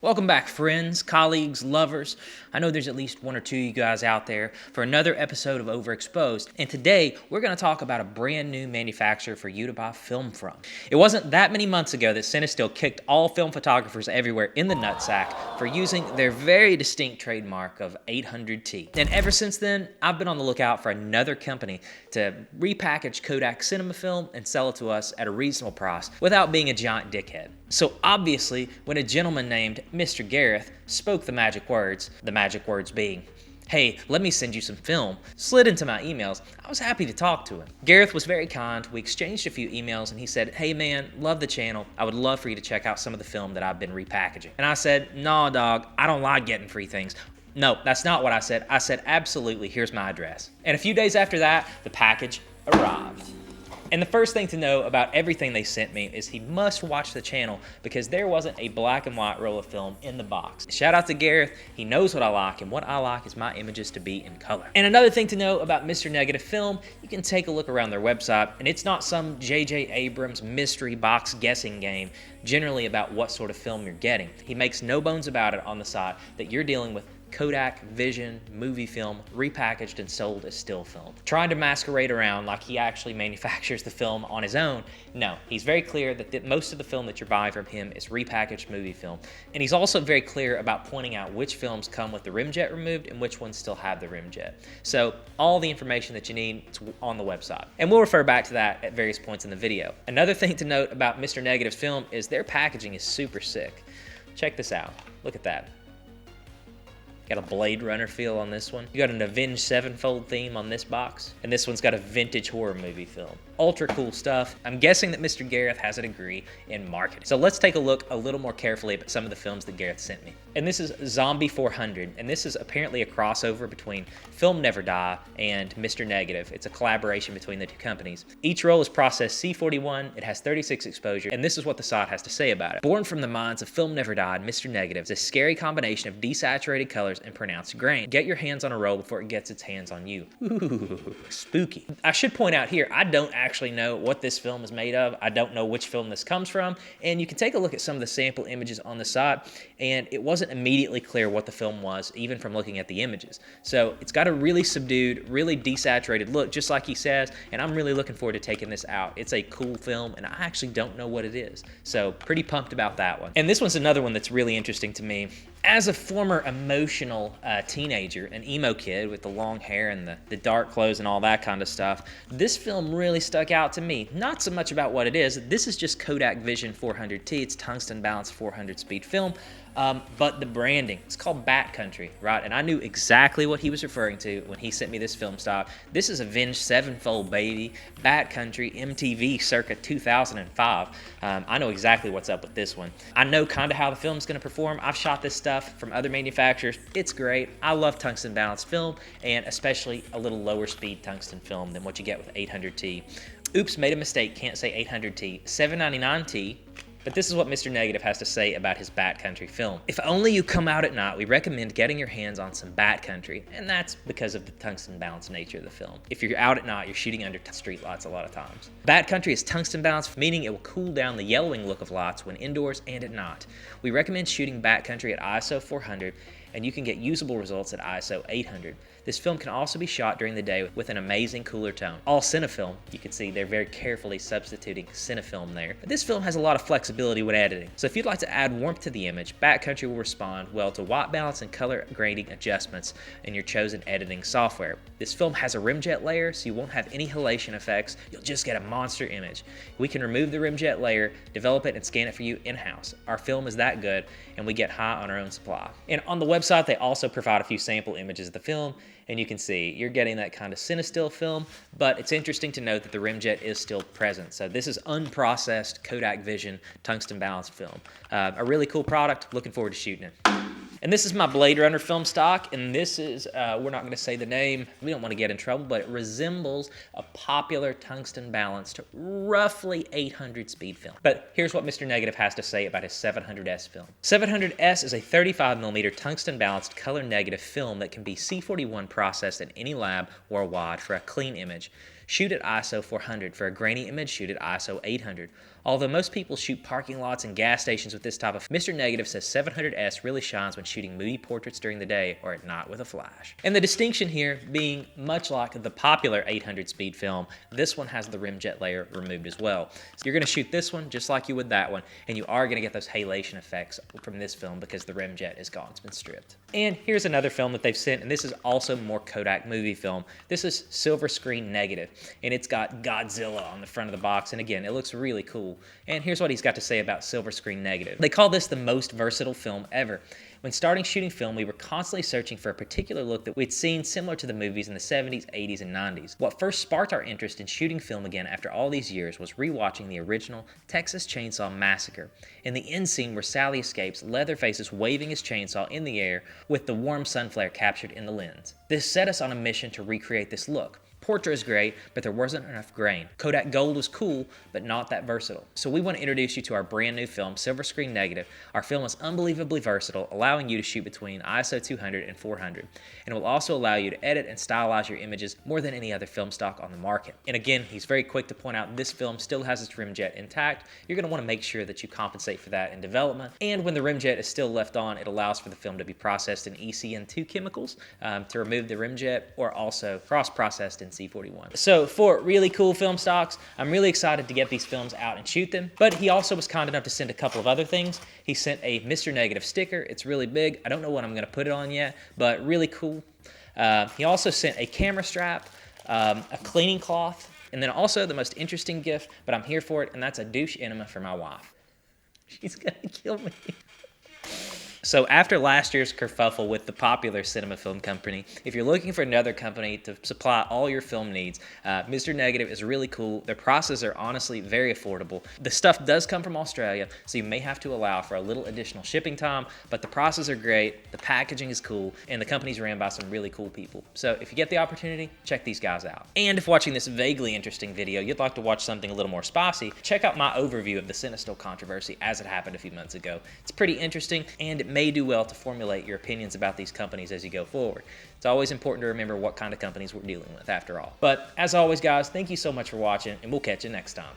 Welcome back, friends, colleagues, lovers. I know there's at least one or two of you guys out there for another episode of Overexposed, and today we're going to talk about a brand new manufacturer for you to buy film from. It wasn't that many months ago that Cinestill kicked all film photographers everywhere in the nutsack for using their very distinct trademark of 800T. And ever since then, I've been on the lookout for another company to repackage Kodak cinema film and sell it to us at a reasonable price without being a giant dickhead. So obviously, when a gentleman named Mr. Gareth spoke the magic words being, "Hey, let me send you some film," slid into my emails, I was happy to talk to him. Gareth was very kind. We exchanged a few emails and he said, "Hey man, love the channel. I would love for you to check out some of the film that I've been repackaging." And I said, "Nah, dog, I don't like getting free things." No, that's not what I said. I said, "Absolutely, here's my address." And a few days after that, the package arrived. And the first thing to know about everything they sent me is he must watch the channel because there wasn't a black and white roll of film in the box. Shout out to Gareth, he knows what I like, and what I like is my images to be in color. And another thing to know about Mr. Negative Film, you can take a look around their website, and it's not some J.J. Abrams mystery box guessing game generally about what sort of film you're getting. He makes no bones about it on the site that you're dealing with Kodak Vision movie film repackaged and sold as still film. Trying to masquerade around like he actually manufactures the film on his own, no. He's very clear that most of the film that you're buying from him is repackaged movie film. And he's also very clear about pointing out which films come with the rim jet removed and which ones still have the rim jet. So all the information that you need is on the website. And we'll refer back to that at various points in the video. Another thing to note about Mr. Negative's film is their packaging is super sick. Check this out. Look at that. Got a Blade Runner feel on this one. You got an Avenged Sevenfold theme on this box. And this one's got a vintage horror movie film. Ultra cool stuff. I'm guessing that Mr. Gareth has a degree in marketing. So let's take a look a little more carefully at some of the films that Gareth sent me. And this is Zombie 400. And this is apparently a crossover between Film Never Die and Mr. Negative. It's a collaboration between the two companies. Each roll is processed C41. It has 36 exposure. And this is what the site has to say about it. Born from the minds of Film Never Die and Mr. Negative is a scary combination of desaturated colors and pronounced grain. Get your hands on a roll before it gets its hands on you. Ooh, spooky. I should point out here, I don't actually know what this film is made of. I don't know which film this comes from, and you can take a look at some of the sample images on the site, and it wasn't immediately clear what the film was, even from looking at the images. So it's got a really subdued, really desaturated look, just like he says, and I'm really looking forward to taking this out. It's a cool film, and I actually don't know what it is. So pretty pumped about that one. And this one's another one that's really interesting to me. As a former emotional teenager, an emo kid with the long hair and the dark clothes and all that kind of stuff, this film really stuck out to me. Not so much about what it is. This is just Kodak Vision 400T. It's tungsten balanced 400 speed film. But the branding, it's called Bat Country, right? And I knew exactly what he was referring to when he sent me this film stock. This is Avenged Sevenfold, baby. Bat Country, MTV, circa 2005. I know exactly what's up with this one. I know kind of how the film's going to perform. I've shot this stuff from other manufacturers. It's great. I love tungsten balanced film, and especially a little lower speed tungsten film than what you get with 800T. Oops, made a mistake. Can't say 800T. 799T. But this is what Mr. Negative has to say about his Bat Country film. If only you come out at night, we recommend getting your hands on some Bat Country, and that's because of the tungsten balanced nature of the film. If you're out at night, you're shooting under street lights a lot of times. Bat Country is tungsten balanced, meaning it will cool down the yellowing look of lights when indoors and at night. We recommend shooting Bat Country at ISO 400, and you can get usable results at ISO 800. This film can also be shot during the day with an amazing cooler tone. All Cinefilm, you can see they're very carefully substituting Cinefilm there. But this film has a lot of flexibility when editing. So if you'd like to add warmth to the image, Bat Country will respond well to white balance and color grading adjustments in your chosen editing software. This film has a rimjet layer, so you won't have any halation effects. You'll just get a monster image. We can remove the rimjet layer, develop it, and scan it for you in-house. Our film is that good, and we get high on our own supply. And on the website, they also provide a few sample images of the film, and you can see you're getting that kind of Cinestill film, but it's interesting to note that the rimjet is still present. So this is unprocessed Kodak Vision tungsten balanced film. A really cool product. Looking forward to shooting it. And this is my Blade Runner film stock, and this is, we're not going to say the name, we don't want to get in trouble, but it resembles a popular tungsten balanced, roughly 800 speed film. But here's what Mr. Negative has to say about his 700S film. 700S is a 35mm tungsten balanced color negative film that can be C41 processed in any lab worldwide for a clean image. shoot at ISO 400. For a grainy image, shoot at ISO 800. Although most people shoot parking lots and gas stations with this type of, Mr. Negative says 700S really shines when shooting moody portraits during the day or at night with a flash. And the distinction here being, much like the popular 800 speed film, this one has the rimjet layer removed as well. So you're going to shoot this one just like you would that one, and you are going to get those halation effects from this film because the rimjet is gone, it's been stripped. And here's another film that they've sent, and this is also more Kodak movie film. This is Silver Screen Negative, and it's got Godzilla on the front of the box, and again, it looks really cool. And here's what he's got to say about Silver Screen Negative. They call this the most versatile film ever. When starting shooting film, we were constantly searching for a particular look that we'd seen similar to the movies in the 70s, 80s, and 90s. What first sparked our interest in shooting film again after all these years was rewatching the original Texas Chainsaw Massacre. In the end scene where Sally escapes, Leatherface is waving his chainsaw in the air with the warm sun flare captured in the lens. This set us on a mission to recreate this look. Portrait is great, but there wasn't enough grain. Kodak Gold was cool, but not that versatile. So we want to introduce you to our brand new film, Silver Screen Negative. Our film is unbelievably versatile, allowing you to shoot between ISO 200 and 400. And it will also allow you to edit and stylize your images more than any other film stock on the market. And again, he's very quick to point out this film still has its rimjet intact. You're going to want to make sure that you compensate for that in development. And when the rimjet is still left on, it allows for the film to be processed in ECN2 chemicals to remove the rimjet, or also cross-processed in C41. So for really cool film stocks, I'm really excited to get these films out and shoot them. But he also was kind enough to send a couple of other things. He sent a Mr. Negative sticker. It's really big. I don't know what I'm going to put it on yet, but really cool. He also sent a camera strap, a cleaning cloth, and then also the most interesting gift, but I'm here for it, and that's a douche enema for my wife. She's going to kill me. So after last year's kerfuffle with the popular cinema film company, if you're looking for another company to supply all your film needs, Mr. Negative is really cool. Their prices are honestly very affordable. The stuff does come from Australia, so you may have to allow for a little additional shipping time, but the prices are great, the packaging is cool, and the company's ran by some really cool people. So if you get the opportunity, check these guys out. And if watching this vaguely interesting video, you'd like to watch something a little more spicy, check out my overview of the Cinestill controversy as it happened a few months ago. It's pretty interesting, and it may do well to formulate your opinions about these companies as you go forward. It's always important to remember what kind of companies we're dealing with after all. But as always, guys, thank you so much for watching, and we'll catch you next time.